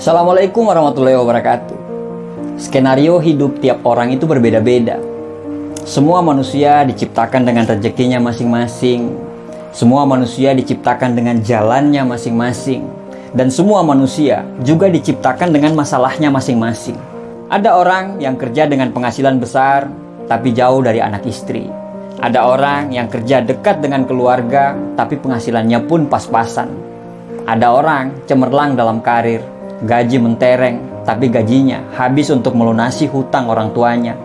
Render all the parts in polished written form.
Assalamualaikum warahmatullahi wabarakatuh. Skenario hidup tiap orang itu berbeda-beda. Semua manusia diciptakan dengan rezekinya masing-masing. Semua manusia diciptakan dengan jalannya masing-masing. Dan semua manusia juga diciptakan dengan masalahnya masing-masing. Ada orang yang kerja dengan penghasilan besar, tapi jauh dari anak istri. Ada orang yang kerja dekat dengan keluarga, tapi penghasilannya pun pas-pasan. Ada orang cemerlang dalam karir, gaji mentereng, tapi gajinya habis untuk melunasi hutang orang tuanya.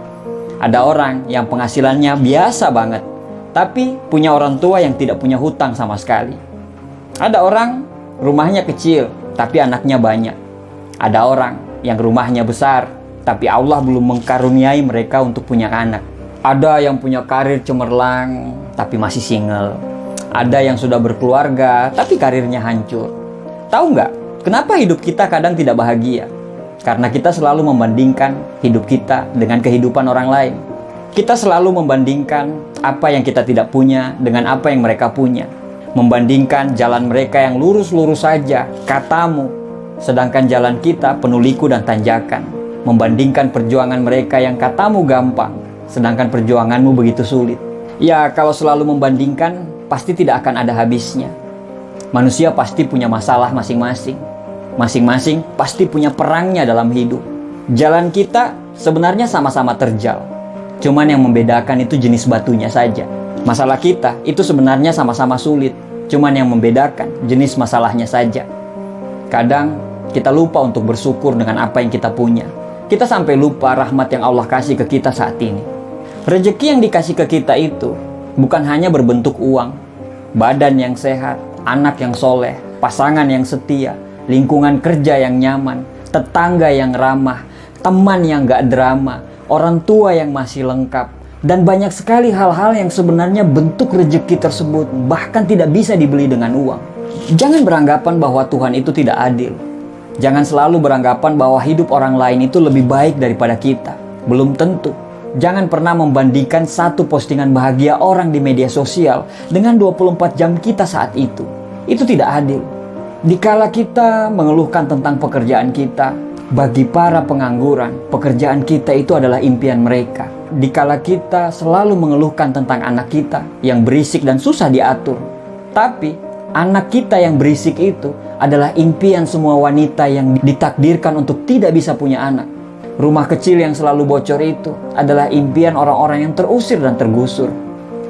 Ada orang yang penghasilannya biasa banget, tapi punya orang tua yang tidak punya hutang sama sekali. Ada orang rumahnya kecil, tapi anaknya banyak. Ada orang yang rumahnya besar, tapi Allah belum mengkaruniai mereka untuk punya anak. Ada yang punya karir cemerlang, tapi masih single. Ada yang sudah berkeluarga, tapi karirnya hancur. Tahu nggak? Kenapa hidup kita kadang tidak bahagia? Karena kita selalu membandingkan hidup kita dengan kehidupan orang lain. Kita selalu membandingkan apa yang kita tidak punya dengan apa yang mereka punya. Membandingkan jalan mereka yang lurus-lurus saja, katamu, sedangkan jalan kita penuh liku dan tanjakan. Membandingkan perjuangan mereka yang katamu gampang, sedangkan perjuanganmu begitu sulit. Ya, kalau selalu membandingkan, pasti tidak akan ada habisnya. Manusia pasti punya masalah masing-masing. Masing-masing pasti punya perangnya dalam hidup. Jalan kita sebenarnya sama-sama terjal. Cuman yang membedakan itu jenis batunya saja. Masalah kita itu sebenarnya sama-sama sulit. Cuman yang membedakan jenis masalahnya saja. Kadang kita lupa untuk bersyukur dengan apa yang kita punya. Kita sampai lupa rahmat yang Allah kasih ke kita saat ini. Rezeki yang dikasih ke kita itu bukan hanya berbentuk uang, badan yang sehat, anak yang soleh, pasangan yang setia, lingkungan kerja yang nyaman, tetangga yang ramah, teman yang gak drama, orang tua yang masih lengkap, dan banyak sekali hal-hal yang sebenarnya bentuk rezeki tersebut bahkan tidak bisa dibeli dengan uang. Jangan beranggapan bahwa Tuhan itu tidak adil. Jangan selalu beranggapan bahwa hidup orang lain itu lebih baik daripada kita. Belum tentu. Jangan pernah membandingkan satu postingan bahagia orang di media sosial dengan 24 jam kita saat itu. Itu tidak adil. Dikala kita mengeluhkan tentang pekerjaan kita, bagi para pengangguran, pekerjaan kita itu adalah impian mereka. Dikala kita selalu mengeluhkan tentang anak kita yang berisik dan susah diatur, tapi anak kita yang berisik itu adalah impian semua wanita yang ditakdirkan untuk tidak bisa punya anak. Rumah kecil yang selalu bocor itu adalah impian orang-orang yang terusir dan tergusur.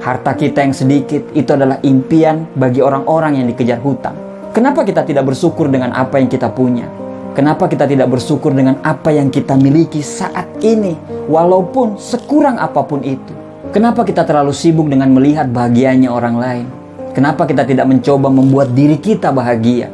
Harta kita yang sedikit itu adalah impian bagi orang-orang yang dikejar hutang. Kenapa kita tidak bersyukur dengan apa yang kita punya? Kenapa kita tidak bersyukur dengan apa yang kita miliki saat ini, walaupun sekurang apapun itu? Kenapa kita terlalu sibuk dengan melihat bahagianya orang lain? Kenapa kita tidak mencoba membuat diri kita bahagia?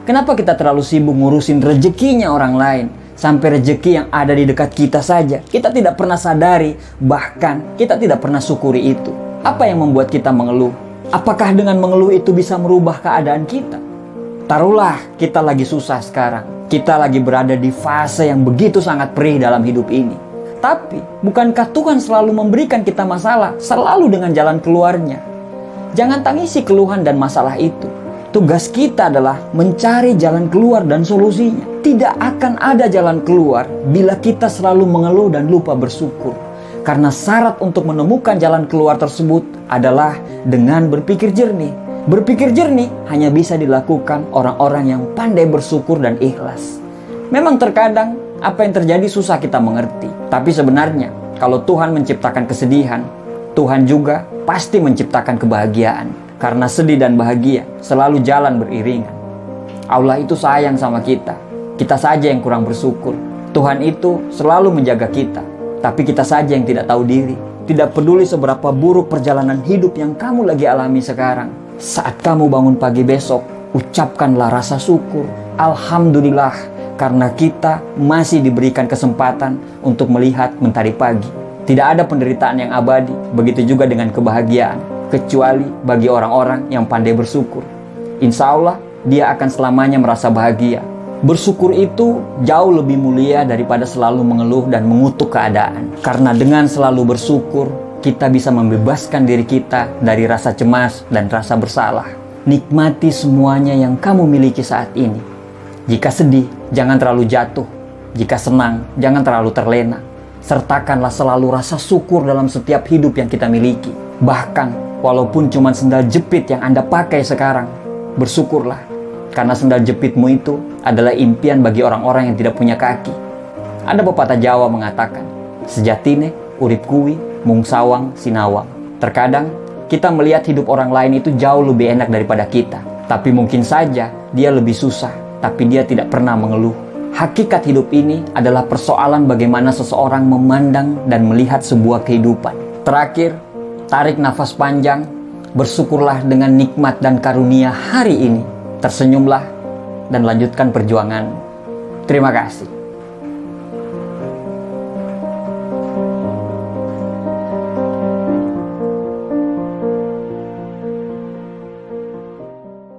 Kenapa kita terlalu sibuk ngurusin rezekinya orang lain? Sampai rezeki yang ada di dekat kita saja kita tidak pernah sadari, bahkan kita tidak pernah syukuri itu. Apa yang membuat kita mengeluh? Apakah dengan mengeluh itu bisa merubah keadaan kita? Taruhlah kita lagi susah sekarang. Kita lagi berada di fase yang begitu sangat perih dalam hidup ini. Tapi, bukankah Tuhan selalu memberikan kita masalah, selalu dengan jalan keluarnya? Jangan tangisi keluhan dan masalah itu. Tugas kita adalah mencari jalan keluar dan solusinya. Tidak akan ada jalan keluar bila kita selalu mengeluh dan lupa bersyukur. Karena syarat untuk menemukan jalan keluar tersebut adalah dengan berpikir jernih. Berpikir jernih hanya bisa dilakukan orang-orang yang pandai bersyukur dan ikhlas. Memang terkadang apa yang terjadi susah kita mengerti. Tapi sebenarnya kalau Tuhan menciptakan kesedihan, Tuhan juga pasti menciptakan kebahagiaan. Karena sedih dan bahagia selalu jalan beriringan. Allah itu sayang sama kita. Kita saja yang kurang bersyukur. Tuhan itu selalu menjaga kita. Tapi kita saja yang tidak tahu diri. Tidak peduli seberapa buruk perjalanan hidup yang kamu lagi alami sekarang. Saat kamu bangun pagi besok, ucapkanlah rasa syukur. Alhamdulillah, karena kita masih diberikan kesempatan untuk melihat mentari pagi. Tidak ada penderitaan yang abadi, begitu juga dengan kebahagiaan, kecuali bagi orang-orang yang pandai bersyukur. Insya Allah, dia akan selamanya merasa bahagia. Bersyukur itu jauh lebih mulia daripada selalu mengeluh dan mengutuk keadaan. Karena dengan selalu bersyukur, kita bisa membebaskan diri kita dari rasa cemas dan rasa bersalah. Nikmati semuanya yang kamu miliki saat ini. Jika sedih, jangan terlalu jatuh. Jika senang, jangan terlalu terlena. Sertakanlah selalu rasa syukur dalam setiap hidup yang kita miliki. Bahkan, walaupun cuma sendal jepit yang Anda pakai sekarang, bersyukurlah. Karena sendal jepitmu itu adalah impian bagi orang-orang yang tidak punya kaki. Ada pepatah Jawa mengatakan, sejatine, urip kuwi, mung sawang sinawang. Terkadang, kita melihat hidup orang lain itu jauh lebih enak daripada kita. Tapi mungkin saja dia lebih susah, tapi dia tidak pernah mengeluh. Hakikat hidup ini adalah persoalan bagaimana seseorang memandang dan melihat sebuah kehidupan. Terakhir, tarik nafas panjang, bersyukurlah dengan nikmat dan karunia hari ini. Tersenyumlah dan lanjutkan perjuangan. Terima kasih.